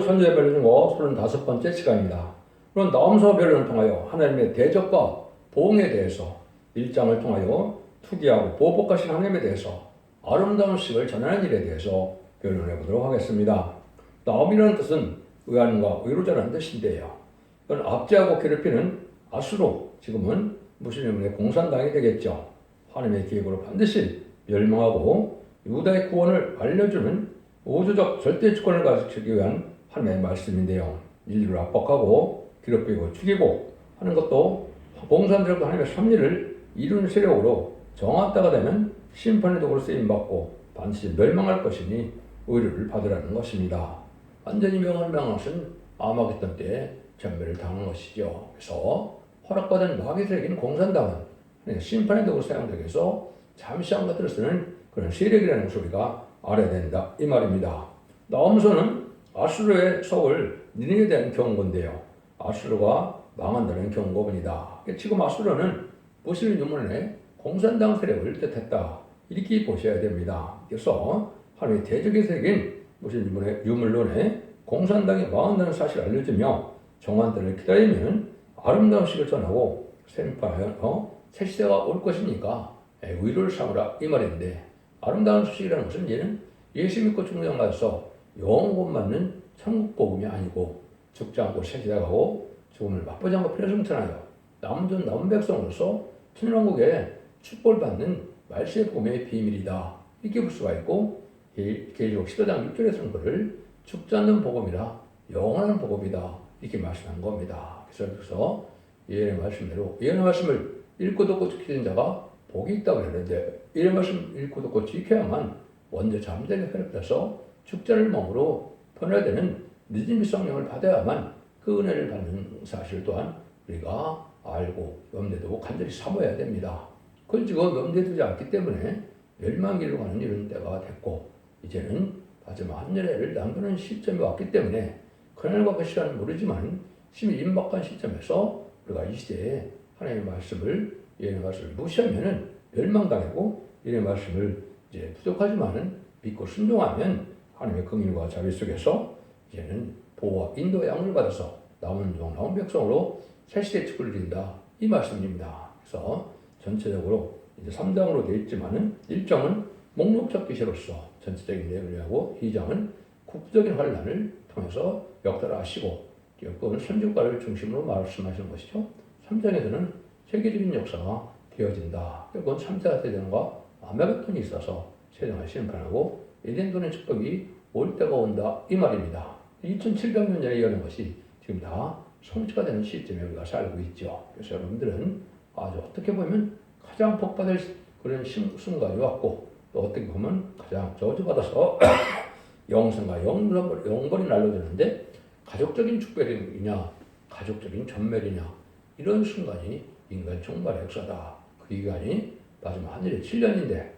선지자 변론 중 35번째 시간입니다. 오늘 나음서 변론을 통하여 하나님의 대적과 보응에 대해서 1장을 통하여 투기하고 보복하신 하나님에 대해서 아름다운 식을 전하는 일에 대해서 변론해 보도록 하겠습니다. 나음이라는 뜻은 의한과 의로자라는 뜻인데요. 이건 압제하고 괴롭히는 아수로, 지금은 무슬림의 공산당이 되겠죠. 하나님의 계획으로 반드시 멸망하고 유다의 구원을 알려주는 우주적 절대 주권을 가지기 위한 하나님의 말씀인데요. 인류를 압박하고 괴롭히고 죽이고 하는 것도 공산들과 하나님의 섭리를 이루는 세력으로 정한 때가 되면 심판의 도구로 쓰임받고 반드시 멸망할 것이니 의료를 받으라는 것입니다. 완전히 명한 것은 아마겟돈 때에 전멸을 당한 것이죠. 그래서 허락받은 마귀 세력인 공산당은 심판의 도구로 사용되기 위해서 잠시한 것들을 쓰는 그런 세력이라는 소리가 알아야 된다 이 말입니다. 나음서는 아수르의 서울 니느웨에 대한 경고인데요. 아수르가 망한다는 경고문이다. 지금 아수르는 무슬림 유물의 공산당 세력을 뜻했다. 이렇게 보셔야 됩니다. 그래서 하나님의 대적의 세력인 무슬림 유물론의 공산당이 망한다는 사실을 알려주며 정한 때를 기다리면 아름다운 식을 전하고 생파하여 새 시대가 올 것이니까 위로를 삼으라 이 말인데, 아름다운 소식이라는 것은 얘는 예수 믿고 중생 가서 영원 맞는 천국 복음이 아니고 죽지 않고 새 시대가 가고 죽음을 맛보지 않고 피를 승천하여 남은 백성으로서 천년왕국에 축복을 받는 말세의 복음의 비밀이다. 이렇게 볼 수가 있고, 계시록 15장 6절에서는 그를 죽지 않는 복음이라 영원한 복음이다. 이렇게 말씀한 겁니다. 그래서 예언의 말씀대로 예언의 말씀을 읽고 듣고 지키는 자가 복이 있다고 했는데, 예언의 말씀 읽고 듣고 지켜야만 먼저 잠자리에 회복돼서 죽자를 몸으로 변화되는 믿음의 성령을 받아야만 그 은혜를 받는 사실 또한 우리가 알고 염두에 간절히 사모해야 됩니다. 그건 지금 염두에 두지 않기 때문에 멸망기로 가는 이런 때가 됐고, 이제는 마지막 한여레를 남기는 시점이 왔기 때문에 그날과 그 시간은 모르지만 심히 임박한 시점에서 우리가 이 시대에 하나님의 말씀을, 예언의 말씀을 무시하면은 멸망당하고, 예언의 말씀을 이제 부족하지만은 믿고 순종하면 하나님의 긍휼과 자비 속에서 이제는 보호와 인도의 양을 받아서 남은 백성으로 새 시대의 축복을 드린다 이 말씀입니다. 그래서 전체적으로 이제 3장으로 되어 있지만은 1장은 목록적 기시로서 전체적인 내용을 하고, 2장은 국부적인 환란을 통해서 역달하시고, 그건 선지국가를 중심으로 말씀하시는 것이죠. 3장에서는 세계적인 역사가 되어진다. 그건 3차 대전과 아마겟돈이 있어서 세상을 심판하고 에덴돈의 축복이 올 때가 온다 이 말입니다. 2700년 전에 이어는 것이 지금 다 성취가 되는 시점에 우리가 살고 있죠. 그래서 여러분들은 아주 어떻게 보면 가장 복받을 그런 순간이 왔고, 또 어떻게 보면 가장 저주받아서 영생과 영벌이 날려드는데, 가족적인 축별이냐 가족적인 전멸이냐 이런 순간이 인간 종말의 역사다. 그 기간이 마지막 하늘의 7년인데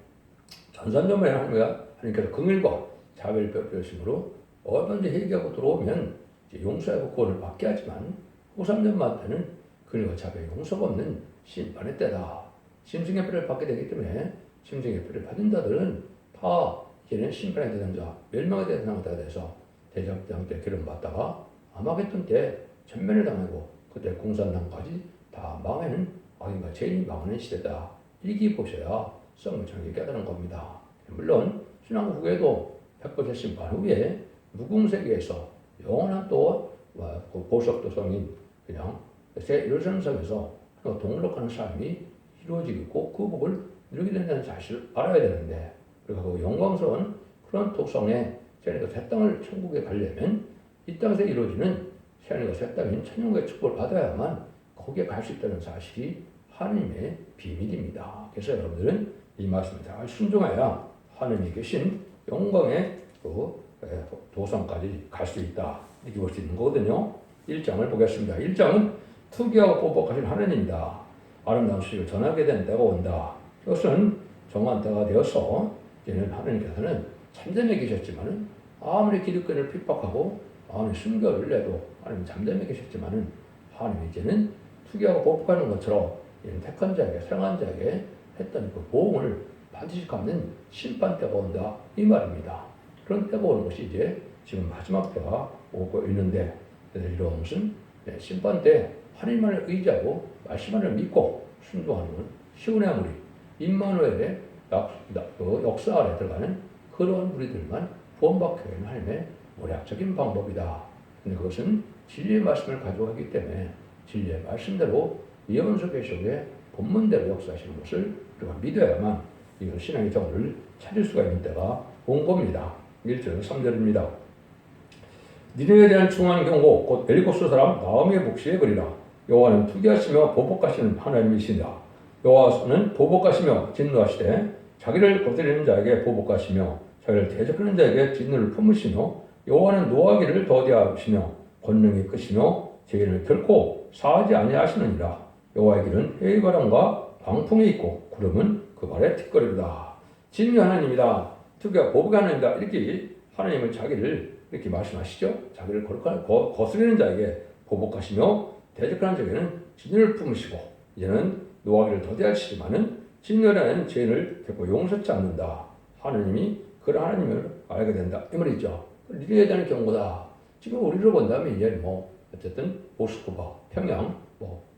전산전말에 하나님께서 긍휼과 자비를 베푸심으로 얼마든지 회개하고 들어오면 이제 용서하고 구원을 받게 하지만, 후 3년만 때는 긍휼과 자비의 용서가 없는 심판의 때다. 짐승의 피를 받게 되기 때문에 짐승의 피를 받은 자들은 다 이제는 심판의 대상자, 멸망의 대상자가 돼서 대적장 때 기름 받다가 아마겟돈 때 전면을 당하고, 그때 공산당까지 다 망하는 악인과 죄인이 망하는 시대다. 이렇게 보셔야 썩을 정확히 깨달은 겁니다. 물론 신앙 후에도 백보자 심판 후에 무궁세계에서 영원한 또 보석도 성인 그냥 새 일선 속에서 동력하는 삶이 이루어지고 그 복을 누리게 된다는 사실을 알아야 되는데, 그리고 그 영광스러운 그런 독성에 새하늘과 새 땅을 천국에 가려면 이 땅에서 이루어지는 새하늘과 새 땅인 천국의 축복을 받아야만 거기에 갈 수 있다는 사실이 하나님의 비밀입니다. 그래서 여러분들은 이 말씀을 잘 순종해야 하나님이 계신 영광의 그 도성까지 갈 수 있다. 이렇게 볼 수 있는 거거든요. 1장을 보겠습니다. 1장은 투기하고 보복하신 하나님이다. 아름다운 소식을 전하게 되는 때가 온다. 이것은 정한 때가 되어서 이제는 하나님께서는 잠잠해 계셨지만은, 아무리 기득권을 핍박하고 아무리 순교를 내도 하나님 잠잠해 계셨지만은, 하나님 이제는 투기하고 보복하는 것처럼 택한 자에게, 사랑한 자에게 했던 그 보응을 반드시 갚는 심판 때가 온다 이 말입니다. 그런 때가 오는 것이 이제 지금 마지막 때가 오고 있는데 이런 것은 심판 때 하나님만을 의지하고 말씀만을 믿고 순종하는 시온의 아무리 임마누엘의 역사 아래 들어가는 그런 우리들만 구원받게 되는 하나님의 모략적인 방법이다. 근데 그것은 진리의 말씀을 가져가기 때문에 진리의 말씀대로 예언서 계시록의 본문대로 역사하시는 것을 우리가 믿어야만 이것을 신앙의 정도를 찾을 수가 있는 때가 온 겁니다. 1절 3절입니다. 니네에 대한 중한 경고 곧 엘리고스 사람 나오미의 묵시에 그리라. 여호와는 투기하시며 보복하시는 하나님이시니라. 여호와는 보복하시며 진노하시되 자기를 거스리는 자에게 보복하시며 자기를 대적하는 자에게 진노를 품으시며 여호와는 노하기를 더디하시며 권능이 크시며 죄인을 결코 사하지 아니하시느니라. 여호와의 길은 해의 바람과 광풍이 있고 구름은 그 발에 틱거리다. 진리 하나님이다. 특히나 보복의 하나님이다. 이렇게 하나님은 자기를 이렇게 말씀하시죠. 자기를 거스리는 자에게 보복하시며 대적하는 자에게는 진리를 품으시고 이제는 노하기를 더디하시지만은 진노라는 죄인을 결코 용서치 않는다. 하나님이 그런 하나님을 알게 된다. 이 말이죠. 니네에 대한 경고다. 지금 우리로 본다면 이제 어쨌든 모스크바, 평양,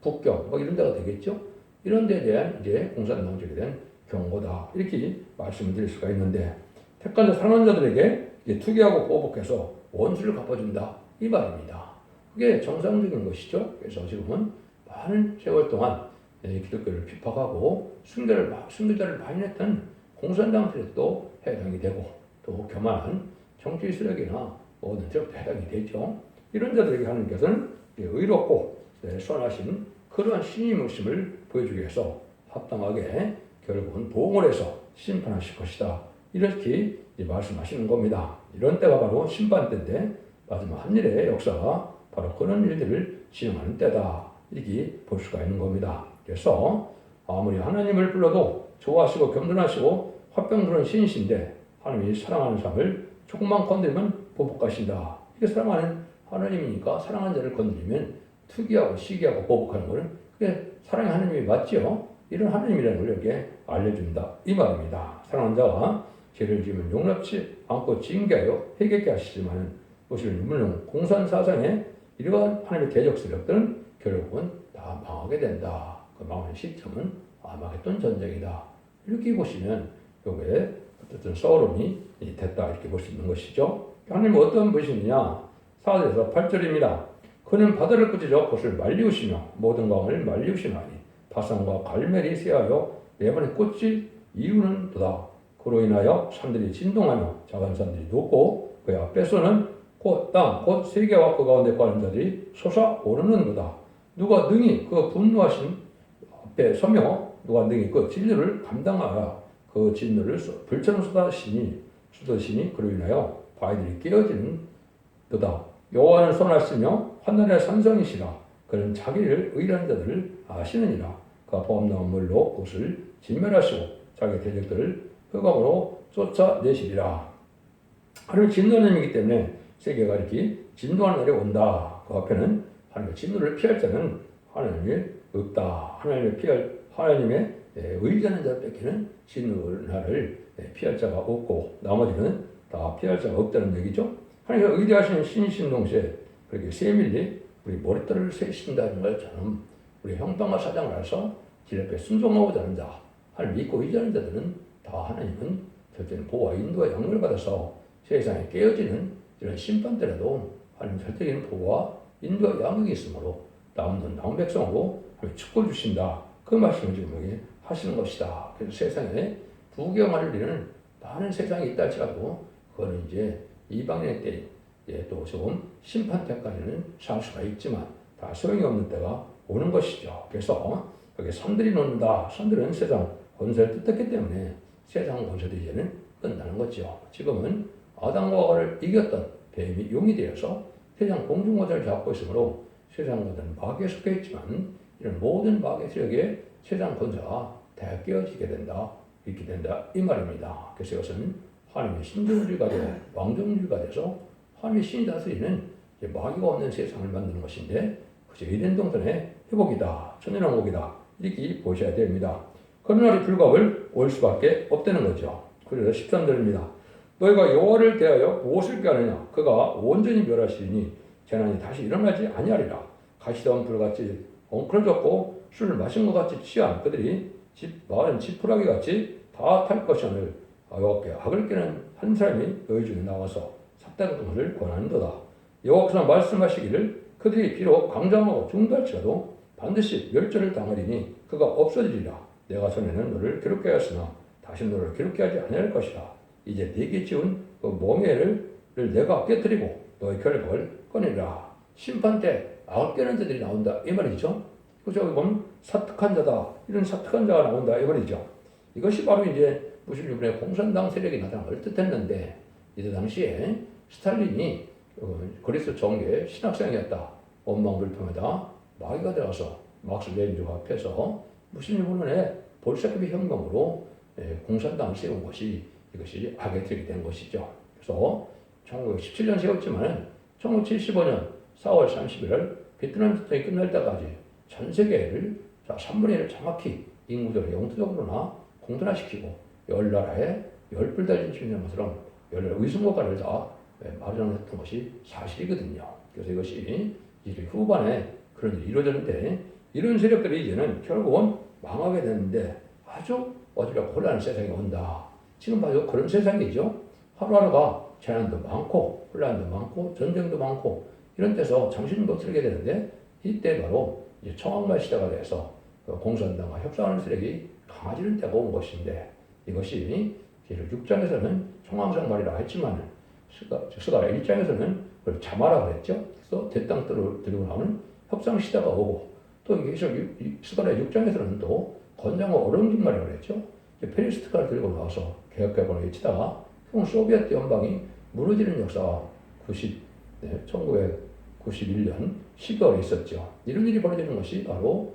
북경 이런 데가 되겠죠. 이런 데에 대한 이제 공산당적에 대한 경고다. 이렇게 말씀을 드릴 수가 있는데 택한 자 사랑하는 자들에게 이제 투기하고 보복해서 원수를 갚아준다. 이 말입니다. 그게 정상적인 것이죠. 그래서 지금은 많은 세월 동안 기독교를 비판하고 순교자를 반인했던 공산당들에도 해당이 되고 또 교만한 정치 쓰레기나 모든 쪽도 해당이 되죠. 이런 자들에게 하는 것은 의롭고 선하신 그러한 신임의심을 보여주기 위해서 합당하게 결국은 보응을 해서 심판하실 것이다. 이렇게 말씀하시는 겁니다. 이런 때가 바로 심판 때인데 마지막 한일의 역사가 바로 그런 일들을 진행하는 때다. 이렇게 볼 수가 있는 겁니다. 그래서 아무리 하나님을 불러도 좋아하시고 겸손하시고 화평스러운 신이신데 하나님이 사랑하는 사람을 조금만 건드리면 보복하신다. 이게 사랑하는 하나님이니까 사랑하는 자를 건드리면 투기하고 시기하고 보복하는 것은 그게 사랑의 하나님이 맞죠? 이런 하나님이라는 걸 이렇게 알려준다. 이 말입니다. 사랑하는 자가 죄를 지으면 용납치 않고 징계하여 회개케 하시지만 무엇을 물론 공산사상에 이러한 하나님의 대적 세력들은 결국은 다 망하게 된다. 그 망하는 시점은 아마겟돈 전쟁이다. 이렇게 보시면 요게 어쨌든 서울음이 됐다. 이렇게 볼 수 있는 것이죠. 하나님은 어떤 분이시느냐? 4절에서 8절입니다. 그는 바다를 꾸짖어 그것을 말리우시며 모든 강을 말리우시나니 바산과 갈멜이 쇠하여 레바논의 꽃이 이루는도다. 그로 인하여 산들이 진동하며 작은 산들이 녹고 그 앞에서는 곧 세계와 그 가운데 거하는 자들이 솟아오르는도다. 누가 능히 그 분노하신 앞에 서며 누가 능히 그 진리를 감당하여 그 진노를 불처럼 쏟으시니 그로 인하여 바위들이 깨어지는도다. 여호와는 선하시며 하늘의 산성이시라. 그는 자기를 의리한 자들을 아시느니라. 그가 범람한 물로 그것을 진멸하시고 자기 대적들을 흑암으로 쫓아내시리라. 하나님의 진노님이기 때문에 세계가 이렇게 진노하는 날이 온다. 그 앞에는 하나님의 진노를 피할 자는 하나님이 없다. 하나님의 의지하는 자를 뺏기는 진노의 날을 피할 자가 없고 나머지는 다 피할 자가 없다는 얘기죠. 하나님의 의지하시는 신이신 동시에 그렇게 세밀히 우리 머리털을 세신다는 것처럼 우리 형방과 사장을 알아서 질 앞에 순종하고자 하는 자, 하나님 믿고 의지하는 자들은 다 하나님은 절대는 보호와 인도와 양육을 받아서 세상에 깨어지는 이런 심판 때라도 하나님 절대적인 보호와 인도와 양육이 있으므로 남은 백성으로 하나님 축복주신다. 그 말씀을 지금 여기 하시는 것이다. 그래서 세상에 부경할 일은 많은 세상이 있다 할지라도 그거는 이제 이방의 때 또 조금 심판 때까지는 살 수가 있지만 다 소용이 없는 때가 오는 것이죠. 그래서 여기 산들이 놓는다. 산들은 세상 권세를 뜻했기 때문에 세상 권세도 이제는 끝나는 거죠. 지금은 아담과 하와를 이겼던 뱀이 용이 되어서 세상 공중권세를 잡고 있으므로 세상 권세는 마귀에 속해 있지만 이런 모든 마귀 세력의 세상 권세가 다 깨어지게 된다. 이렇게 된다. 이 말입니다. 그래서 이것은 하나님의 신정주의가 되고 왕정주의가 돼서 하나님의 신이 다스리는 마귀가 없는 세상을 만드는 것인데 그저 에덴 동산의 회복이다. 천연왕국이다. 이렇게 보셔야 됩니다. 그런 날이 불가을 올 수밖에 없다는 거죠. 그래서 13절입니다. 너희가 여호와를 대하여 무엇을 꾀하느냐? 그가 온전히 멸하시니 재난이 다시 일어나지 아니하리라. 가시던 불같이 엉클어졌고 술을 마신 것 같이 취한 그들이 마은 지푸라기 같이 다 탈 것이오늘 여호와께 악을 깨는 한 사람이 너희 중에 나와서 삭다금을 권하는도다. 여호와께서 말씀하시기를 그들이 비록 강장하고 중도할지라도 반드시 멸절을 당하리니 그가 없어지리라. 내가 전에는 너를 괴롭게 하였으나 다시 너를 괴롭게 하지 아니할 것이다. 이제 네게 지은 그 멍에를 내가 깨뜨리고 너의 결박을 꺼내라. 심판 때 악을 깨는 자들이 나온다 이 말이죠. 그래서 여기 보면 사특한 자다 이런 사특한 자가 나온다 이 말이죠. 이것이 바로 이제 무슬림의 공산당 세력이 나타난 걸 뜻했는데 이때 당시에 스탈린이 그리스 정계 신학생이었다. 원망불평하다 마귀가 들어가서 막스 레닌주가 앞에서 무슬림 운동의 볼셰비키 혁명으로 공산당을 세운 것이 이것이 악의 틀이 된 것이죠. 그래서 1917년 세웠지만 1975년 4월 31일 베트남 전쟁이 끝날 때까지 전 세계를 3분의 1을 정확히 인구적으로 영토적으로나 공존화시키고 10나라에 10불 달린 주민들처럼 10나라 의승국가를 다 마련했던 것이 사실이거든요. 그래서 이것이 이제 후반에 그런 일이 이루어졌는데 이런 세력들이 이제는 결국은 망하게 되는데 아주 어지럽고 혼란한 세상이 온다. 지금 봐도 그런 세상이죠. 하루하루가 재난도 많고 혼란도 많고 전쟁도 많고 이런 데서 정신을 못 차리게 되는데 이때 바로 이제 청황말 시대가 돼서 공산당과 협상하는 세력이 강해지는 때가 온 것인데 이것이 6장에서는 청황상말이라 했지만 스가랴 1장에서는 그걸 자마라 그랬죠. 그래서 대땅들을 들고 나오는 협상 시대가 오고 또 이게 스가랴 6장에서는 또 건장과 어려움진말이라고 그랬죠. 페리스트카를 들고 나와서 개혁개방을 외치다가 소비에트 연방이 무너지는 역사가 1991년 12월에 있었죠. 이런 일이 벌어지는 것이 바로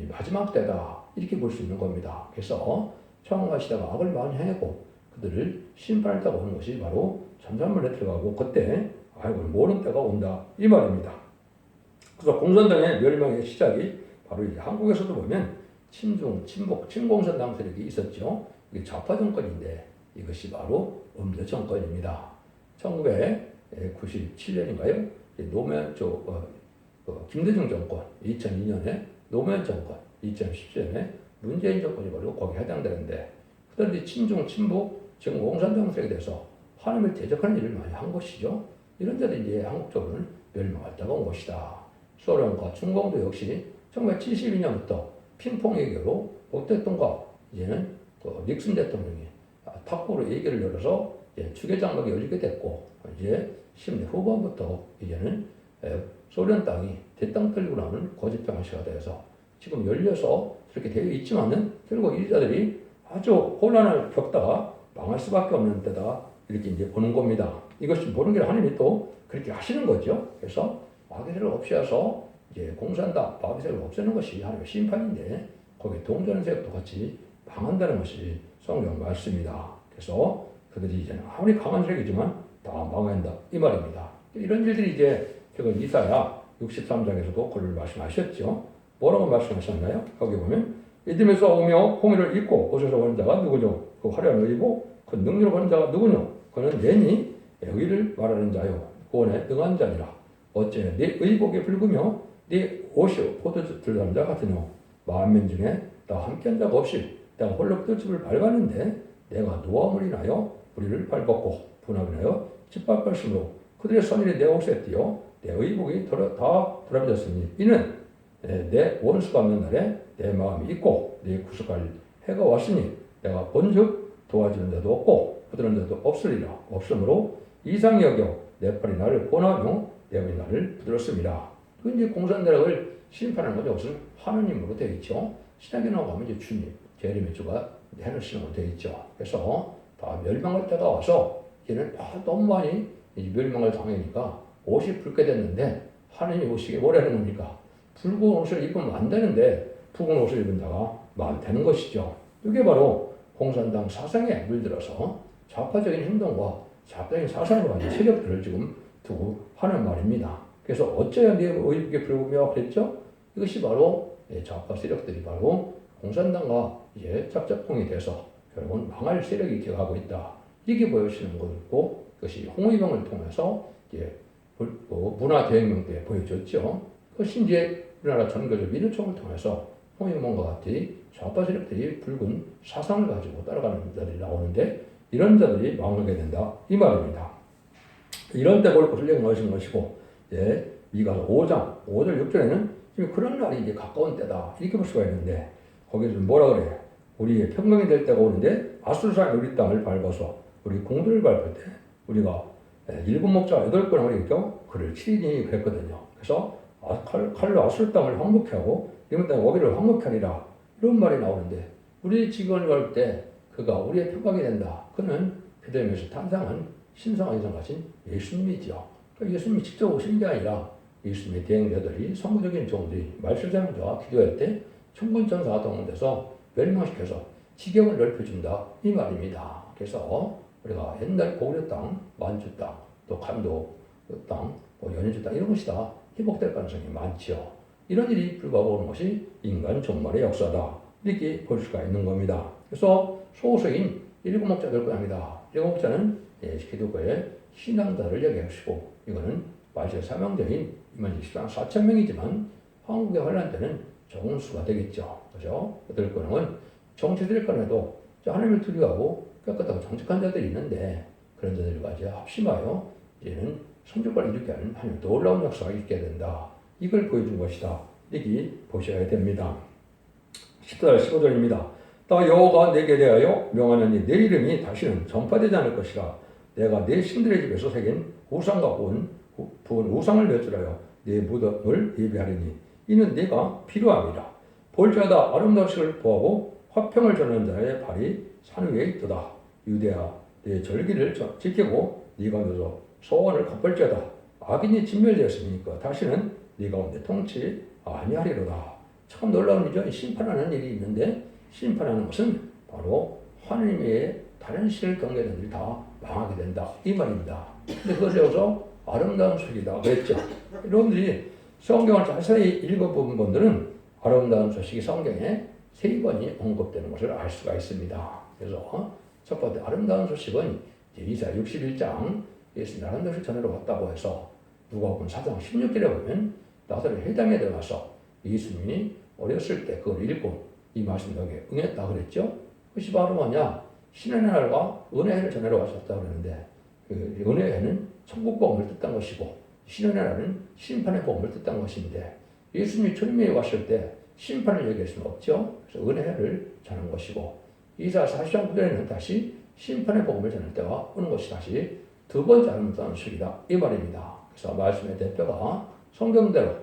마지막 때다 이렇게 볼 수 있는 겁니다. 그래서 청황과 시대가 악을 많이 행하고 그들을 심판했다고 하는 것이 바로 전산문에 들어가고 그때 악을 모르는 때가 온다 이 말입니다. 그래서 공산당의 멸망의 시작이 바로 이제 한국에서도 보면 친중, 친복, 친공산당 세력이 있었죠. 이게 좌파 정권인데 이것이 바로 음료 정권입니다. 1997년인가요? 김대중 정권, 2002년에 노무현 정권, 2017년에 문재인 정권이 바로 거기에 해당되는데 그들이 친중, 친북, 지금 공산당 세력에 대해서 하나님을 대적하는 일을 많이 한 것이죠. 이런 자들이 이제 한국적으로는 멸망할 때가 온 것이다. 소련과 중공도 역시 1972년부터 핑퐁 외교로 복 대통령과 이제는 닉슨 대통령이 탁구로 얘기를 열어서 추계 장막이 열리게 됐고 이제 10년 후반부터 이제는 소련 땅이 대땅 털리고 나오는 거짓병시가 되어서 지금 열려서 그렇게 되어 있지만은 결국 이 자들이 아주 혼란을 겪다가 망할 수밖에 없는 때다 이렇게 이제 보는 겁니다. 이것이 보는 게 하나님이 또 그렇게 하시는 거죠. 그래서 마귀를 없애서 이제 공산당 마귀를 없애는 것이 하나님의 심판인데 거기에 동전 세력도 같이 망한다는 것이 성경 말씀입니다. 그래서 그들이 이제는 아무리 강한 세력이지만 다 망한다 이 말입니다. 이런 일들이 이제 결국 이사야 63장에서도 그를 말씀하셨죠. 뭐라고 말씀하셨나요? 거기 보면 이듬에서 오며 홍해를 입고 옷에서 온 자가 누구뇨? 그 화려한 의복 그 능력을 본 자가 누구뇨? 그는 내니 의를 말하는 자요 구원에 능한 자니라. 어째 네 의복에 붉으며 네 옷이 포도주 들던 자 같으뇨? 만민 중에 나 함께한 자가 없이 내가 홀로 뜰집을 밟았는데 내가 노함을 인하여 우리를 밟았고 분함을 인하여 짓밟았으므로 그들의 선일이 내 옷에 띄어 내 의복이 다 드러졌으니 이는 내 원수가 없는 날에 내 마음이 있고 내 구속할 해가 왔으니 내가 본즉 도와주는 자도 없고 부드러운 자도 없으리라. 없으므로 이상히 여겨 내 팔이 나를 본하며 내 몸이 나를 부드럽습니다. 그 이제 공산당을 심판하는 거죠. 그것은 하느님으로 되어 있죠. 신약에 나오면 이제 주님, 재림의 주가 해를 신으로 되어 있죠. 그래서 다 멸망할 때가 와서 이제는 너무 많이 멸망을 당하니까 옷이 붉게 됐는데 하느님 옷이 뭐라는 겁니까? 붉은 옷을 입으면 안 되는데 붉은 옷을 입은 자가 많다는 것이죠. 이게 바로 공산당 사상에 물들어서 좌파적인 행동과 좌파적인 사상으로 하는 세력들을 지금 두고 하는 말입니다. 그래서 어째야 네 의복에 붉으며 그랬죠? 이것이 바로 좌파 세력들이 바로 공산당과 이제 짝짝꿍이 돼서 결국은 망할 세력이 되어가고 있다. 이게 보여지는 거고 그것이 홍위병을 통해서 이제 문화대혁명 때 보여줬죠. 그것이 이제 우리나라 전교조 민주총을 통해서 홍위병과 같이 좌파 세력들이 붉은 사상을 가지고 따라가는 자들이 나오는데 이런 자들이 망하게 된다 이 말입니다. 이런 때 옳고 훌륭한 것인 것이고 미가서 5장 5절 6절에는 지금 그런 날이 이제 가까운 때다 이렇게 볼 수가 있는데 거기서 뭐라 그래요? 우리의 평강이 될 때가 오는데 아수르 사람이 우리 땅을 밟아서 우리 공들을 밟을 때 우리가 7목자 8권을 이겨 그를 치리니 그랬거든요. 그래서 칼로 아수르 땅을 황무케 하고 이번 땅에 어비를 황무케 하리라 이런 말이 나오는데 우리 직원을 밟을 때 그가 우리의 평강이 된다. 그는 베들레헴에서 탄생한 신성한 이상 가진 예수님이지요. 그러니까 예수님이 직접 오신 게 아니라 예수님의 대행자들이 성부적인 종들이 말씀 사용자와 기도할 때 천군천사가 동원돼서 멸망시켜서 지경을 넓혀준다 이 말입니다. 그래서 우리가 옛날 고구려 땅, 만주 땅, 또 감도 땅, 연인주 땅 이런 것이 다 회복될 가능성이 많지요. 이런 일이 불가오는 것이 인간 종말의 역사다 이렇게 볼 수가 있는 겁니다. 그래서 소수인 7목자들 겁니다. 7목자는 기독교의 신앙자를 얘기하시고 이거는 말세 사명자인 이만 14,000명이지만 한국의 환란 때는 적은 수가 되겠죠. 그죠? 그들 거는 정치들 간에도 하나님을 두려워하고 깨끗하고 정직한 자들이 있는데 그런 자들과 이제 합심하여 이제는 성적을 이루게 하는 하나님 놀라운 역사가 있게 된다. 이걸 보여준 것이다. 이렇게 보셔야 됩니다. 10절 15절입니다. 또 여호와가 내게 대하여 명하노니 내 이름이 다시는 전파되지 않을 것이라 내가 내 신들의 집에서 새긴 우상과 부은 우상을 멸절하여 내 무덤을 예비하리니 이는 내가 필요함이라. 볼 자마다 아름다운 것을 보하고 화평을 전하는 자의 발이 산 위에 있도다. 유대야 내 절기를 지키고 네가 너서 소원을 갚을지어다. 악인이 진멸되었으니까 다시는 네 가운데 통치 아니하리로다. 참 놀라운 일이죠. 심판하는 일이 있는데 심판하는 것은 바로 하나님의 다른 신을 경계하는 일이 다 망하게 된다 이 말입니다. 근데 그것에 여기서 아름다운 소식이다 그랬죠. 여러분들이 성경을 자세히 읽어본 분들은 아름다운 소식이 성경에 3번이 언급되는 것을 알 수가 있습니다. 그래서 첫 번째 아름다운 소식은 이사야 61장 예수님이 아름다운 소식 전하러 왔다고 해서 누가복음 4장 16절에 보면 나사렛 회당에 들어가서 예수님이 어렸을 때 그걸 읽고 이 말씀 여기에 응했다 그랬죠. 그것이 바로 뭐냐? 신의 날과 은혜를 전하러 가셨다 그러는데 그 은혜는 천국 복음을 뜻한 것이고 신의 날은 심판의 복음을 뜻한 것인데 예수님이 주님이 왔을 때 심판을 얘기할 수는 없죠. 그래서 은혜를 전한 것이고 이사야 40장 9절에는 다시 심판의 복음을 전할 때가 오는 것이 다시 두 번째 아름다운 소식이다 이 말입니다. 그래서 말씀의 대표가 성경대로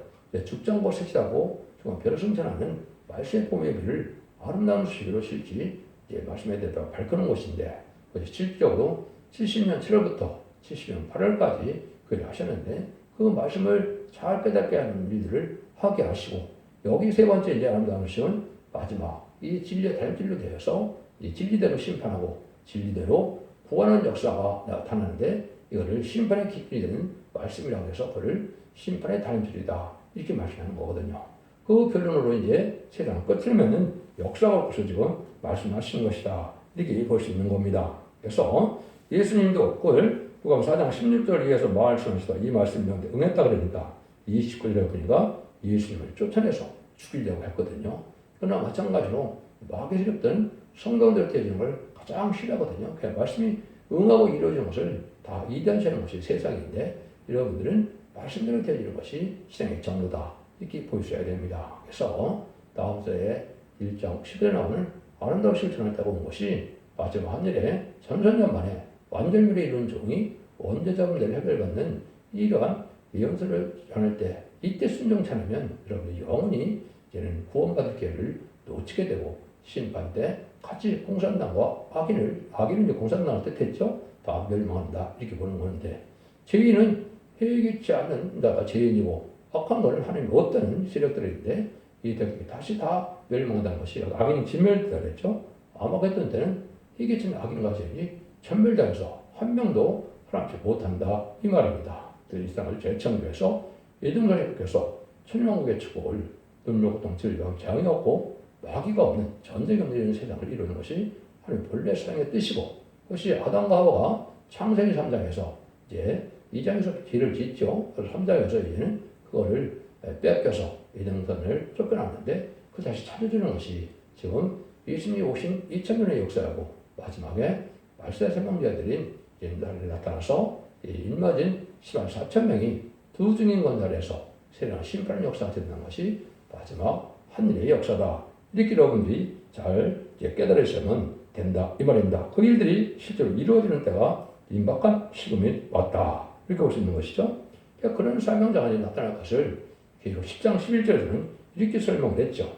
죽정보 색시하고 정말 별을 승천하는 말씀의 복음의 길을 아름다운 소식으로 실지 말씀의 대표가 밝히는 것인데 실질적으로 70년 7월부터 70년 8월까지 그를 하셨는데 그 말씀을 잘 깨닫게 하는 일들을 하게 하시고 여기 세 번째 이제 아름다운 소식은 마지막 이 진리의 달진로 되어서 이 진리대로 심판하고 진리대로 구원하는 역사가 나타나는데 이거를 심판의 기준이 되는 말씀이라고 해서 그를 심판의 달인줄이다 이렇게 말씀하는 거거든요. 그 결론으로 이제 세상 끝을 맺는 역사가 부서지고 말씀하시는 것이다 이렇게 볼 수 있는 겁니다. 그래서 예수님도 그걸 누가복음 4장 16절 위에서 말씀하시다 이 말씀에 응했다 그러니까 29절에 보니까 예수님을 쫓아내서 죽이려고 했거든요. 그러나 마찬가지로 마귀 세력들은 성경대로 되어지는 걸 가장 싫어하거든요. 그냥 말씀이 응하고 이루어지는 것을 다 이단시하는 것이 세상인데 여러분들은 말씀대로 되어지는 것이 신앙의 정로다 이렇게 보셔야 됩니다. 그래서 다음 주에 1장 10절에 나오는 아름다운 실을 전했다고 온 것이 마지막 하늘에 전천년 만에 완전율에 이룬 종이 원죄자분들을 해결받는 이러한 예언서를 전할 때 이때 순종치 않으면 여러분이 영원히 이제는 구원받을 기회를 놓치게 되고 심판 때 같이 공산당과 악인은 이제 공산당을 뜻했죠. 다 멸망한다 이렇게 보는 건데 죄인은 회개치 않는 자가 죄인이고 악한 것을 하나님 없다는 세력들인데 이들이 다시 다 멸망한다는 것이 악인이 진멸되다 그랬죠. 아마겟돈 때는 회개치 않는 악인과 죄인이 전멸당해서 한 명도 살아남지 못한다 이 말입니다. 이 세상을 재창조해서 예정전에復께서 천년왕국의 축복을 능력고통 질병 재앙이 없고 마귀가 없는 전쟁이 없는 세상을 이루는 것이 하나님 본래 세상의 뜻이고 그것이 아담과 하와가 창세기 3장에서 이제 2장에서 죄를 짓죠. 그래서 3장에서 이제는 그거를 뺏겨서 에덴선을 쫓겨났는데 그 다시 찾아주는 것이 지금 예수님이 오신 2000년의 역사라고 마지막에 말세의 생명자들인 옛날에 나타나서 인마진 10만 4천 명이 두 증인 건설에서 세상 심판의 역사가 된다는 것이 마지막 한일의 역사다. 이렇게 여러분들이 잘 깨달으시면 된다. 이 말입니다. 그 일들이 실제로 이루어지는 때가 임박한 시금이 왔다. 이렇게 볼 수 있는 것이죠. 그러니까 그런 사명자가 나타날 것을 10장 11절에서는 이렇게 설명했죠.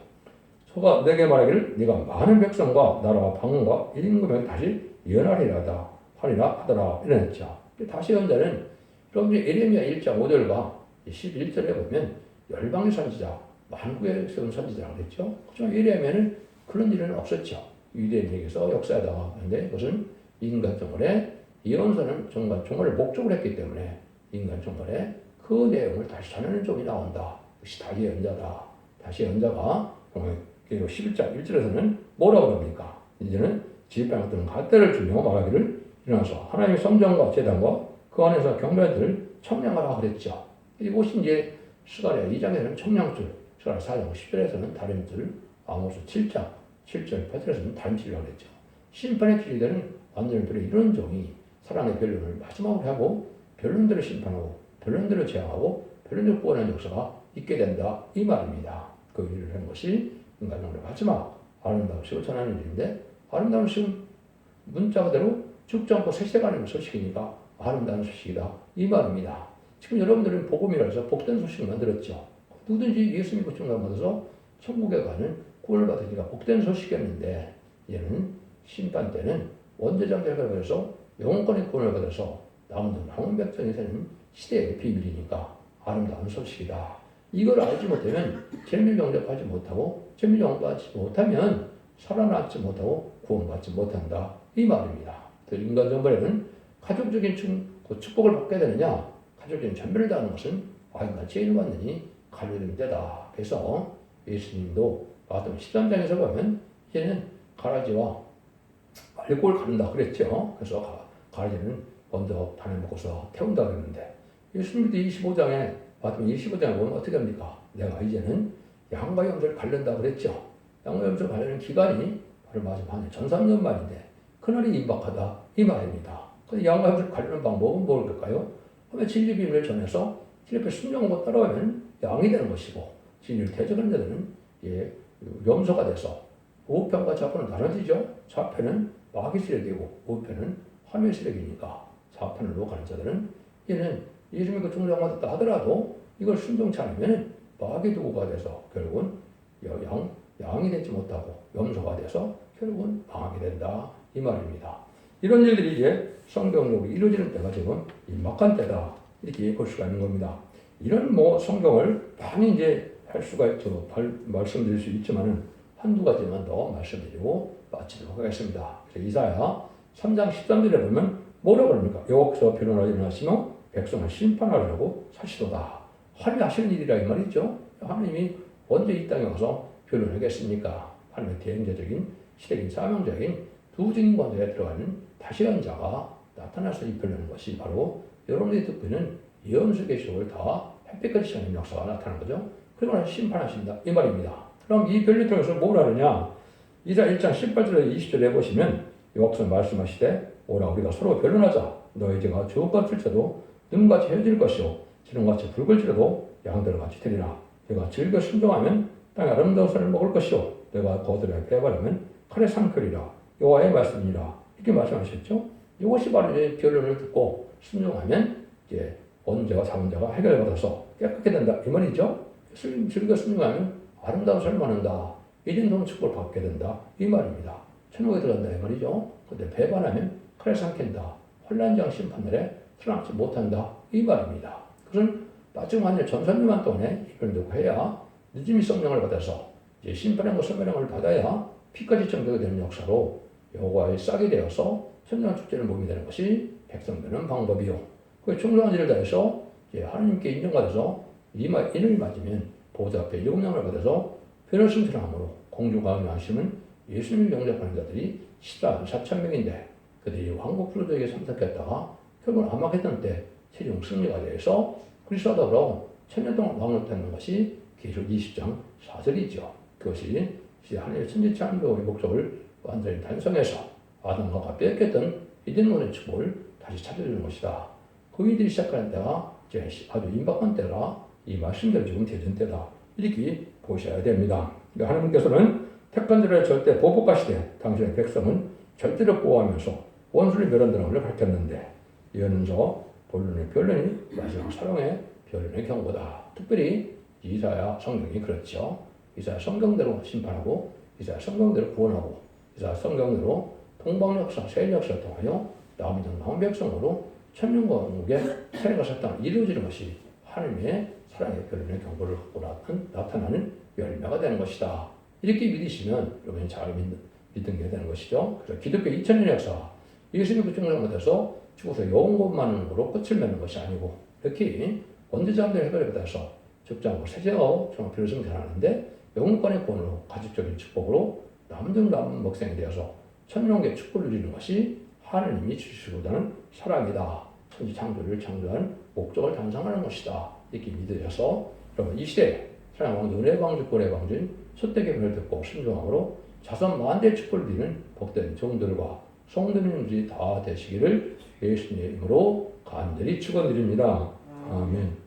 소가 내게 말하기를 네가 많은 백성과 나라와 방언과 1인구명이 다시 연하리라다 하리라 하더라 이랬죠. 다시 연자는 여러분들이 예레미야 1장 5절과 11절에 보면 열방의 선지자, 만국에 세운 선지자라고 그랬죠. 하지만 예레미야는 그런 일은 없었죠. 유대인에게서 역사하다가 그런데 그것은 인간 정월에 예언서는 정말 정월을 목적으로 했기 때문에 인간 정월에 그 내용을 다시 전하는 쪽이 나온다. 역시 다시 연자다. 다시 연자가 11장 1절에서는 뭐라고 합니까? 이제는 지휘병 또는 갈대를 주며 말하기를 일어나서 하나님의 성전과 제단과 그 안에서 경배들을 청량하라 그랬죠. 이것이 이제 스가랴 2장에서는 청량줄, 스가랴 4장 10절에서는 다림줄, 아모스 7장 7절 8절에서는 다림줄이라고 그랬죠. 심판의 주제되는 완전히 이런 종이 사랑의 변론을 마지막으로 하고 변론대로 심판하고 변론대로 재앙하고 변론대로 구원하는 역사가 있게 된다 이 말입니다. 그 일을 하는 것이 인간의 마지막 아름다운 식을 전하는 일인데 아름다운 식은 문자 그대로 죽지 않고 세세가는 소식이니까 아름다운 소식이다 이 말입니다. 지금 여러분들은 복음이라 해서 복된 소식을 만들었죠. 누구든지 예수 믿고 증거 받아서 천국에 가는 구원을 받으니까 복된 소식이었는데 얘는 심판 때는 원죄장 결과에서 영원권의 구원을 받아서 남은 백성이 되는 시대의 비밀이니까 아름다운 소식이다. 이걸 알지 못하면 재밀영접하지 못하고 재밀영접하지 못하면 살아남지 못하고 구원받지 못한다 이 말입니다. 인간 정벌에는 가족적인 축복을 받게 되느냐 가족적인 전별을 다하는 것은 아이가 죄를 받느니 갈려진 때다. 그래서 예수님도 마태복음 13장에서 보면 이제는 가라지와 말골 가른다 그랬죠. 그래서 가라지는 먼저 단을 먹고서 태운다 그랬는데 예수님도 25장에 마태복음 25장에 보면 어떻게 합니까? 내가 이제는 양과 염소를 가른다 그랬죠. 양과 염소를 가르는 기간이 바로 마지막 전삼년 만인데 그날이 임박하다 이 말입니다. 근데 양과 염소를 가르는 방법은 뭘까요? 하면 진리 비밀을 전해서 진리 앞에 순종하고 따라오면 양이 되는 것이고 진리를 대적하는 자들은 염소가 돼서 우편과 좌편은 나눠지죠. 좌편은 마귀 세력이고 우편은 하늘의 세력이니까 좌편으로 가는 자들은 얘는 예수님이 그 종장받았다 하더라도 이걸 순종치 않으면 마귀 도구가 돼서 결국은 양이 되지 못하고 염소가 돼서 결국은 망하게 된다 이 말입니다. 이런 일들이 이제 성경적으로 이루어지는 때가 지금 임박한 때다 이렇게 볼 수가 있는 겁니다. 이런 성경을 많이 이제 할 수가 있죠. 말씀드릴 수 있지만은 한두 가지만 더 말씀드리고 마치도록 하겠습니다. 이사야 3장 13절에 보면 뭐라고 합니까? 여호와께서 변론하여 일어나시며 백성을 심판하려고 사시도다. 하나님이 하시는 일이라 이 말이죠. 하나님이 언제 이 땅에 와서 변론하겠습니까? 하나님의 대행자적인 시대적인 사명적인 두 증인 관계에 들어가는 다시한 자가 나타나서 이 변론하는 것이 바로 여러분들이 듣고 있는 예언서 계시록을 다 햇빛같이 시하는 역사가 나타나는 거죠. 그러면 심판하신다 이 말입니다. 그럼 이 변론을 통해서 뭘 하느냐? 이사 1장 18절에 20절에 보시면 여호와께서 말씀하시되 오라 우리가 서로 변론하자. 너희 죄가 주옥같을지라도 눈같이 헤어질 것이요 지름같이 붉을지라도 양들같이 되리라. 내가 즐겨 순종하면 땅에 아름다운 쌀을 먹을 것이요 내가 거들에 빼버리면 칼에 상클이라. 여호와의 말씀이라. 이렇게 말씀하셨죠. 이것이 바로 이제 변론을 듣고 순종하면 이제 원죄와 자문죄가 해결받아서 깨끗게 된다 이 말이죠. 즐겨 순종하면 아름다운 삶을 만든다. 이den도는 축복을 받게 된다 이 말입니다. 천국에 들어간다 이 말이죠. 근데 배반하면 칼에 삼킨다. 환란장 심판날에 살아남지 못한다 이 말입니다. 그것은 마지막 한 전산유만 동안에 이걸 듣고 해야 늦음이 성령을 받아서 이제 심판의 선명을 받아야 피까지 정되게 되는 역사로 여호와의 싹이 되어서 천년 축제를 몸이 되는 것이 백성 되는 방법이요. 그 충성한 일을 다해서 하나님께 인정받아서 인을 맞으면 보좌 앞에 영향을 받아서 변을 승천함으로 공중과 하심은 예수님을 영접하는 자들이 14만 4천 명인데 그들이 왕국 프로젝트에 참석했다가 결국 암흑했던 때 최종 승리가 돼서 그리스도와 더불어 천년 동안 왕을 타는 것이 계시록 20장 4절이죠. 그것이 이제 하나님의 천지창조의 목적을 완전히 달성해서 아담과 하와 뺏겼던 이덴론의 축복을 다시 찾아주는 것이다. 그 이들이 시작하는 때가 이제 아주 임박한 때라 이 말씀대로 지금 되는 때다. 이렇게 보셔야 됩니다. 하나님께서는 택한 자를 절대 보복하시되 당신의 백성은 절대로 보호하면서 원수를 멸한다는 것을 밝혔는데 이어는서 본론의 변론이 마지막 사랑의 변론의 경고다. 특별히 이사야 성경이 그렇죠. 이사야 성경대로 심판하고 이사야 성경대로 구원하고 이사야 성경대로 동방역사 세일역사를 통하여 남은 백성으로 천년왕국의 세례가 사탕 이루어지는 것이 하나님의 사랑의 변론의 경고를 갖고 나타나는 열매가 되는 것이다. 이렇게 믿으시면 여러분이 잘 믿는 게 되는 것이죠. 그래서 기독교 2000년 역사 예수님의 구중생활에서 죽어서 영원만으로 끝을 맺는 것이 아니고 이렇게 원죄자들의 해결에 받아서 적장하고 세제하고 종합표를 생산하는데 영원권의 권으로 가족적인 축복으로 남은 먹생이 되어서 천년의 축복을 누리는 것이 하나님이 주시고자는 사랑이다. 천지창조를 창조한 목적을 달성하는 것이다. 이렇게 믿으셔서 여러분 이 시대에 사랑왕 은혜방주 권혜방주인 소택의 변을 듣고 순종함으로 자손 만대의 축복을 누리는 복된 종들과 성도님들이 다 되시기를 예수님의 이름으로 간절히 축원드립니다. 아멘.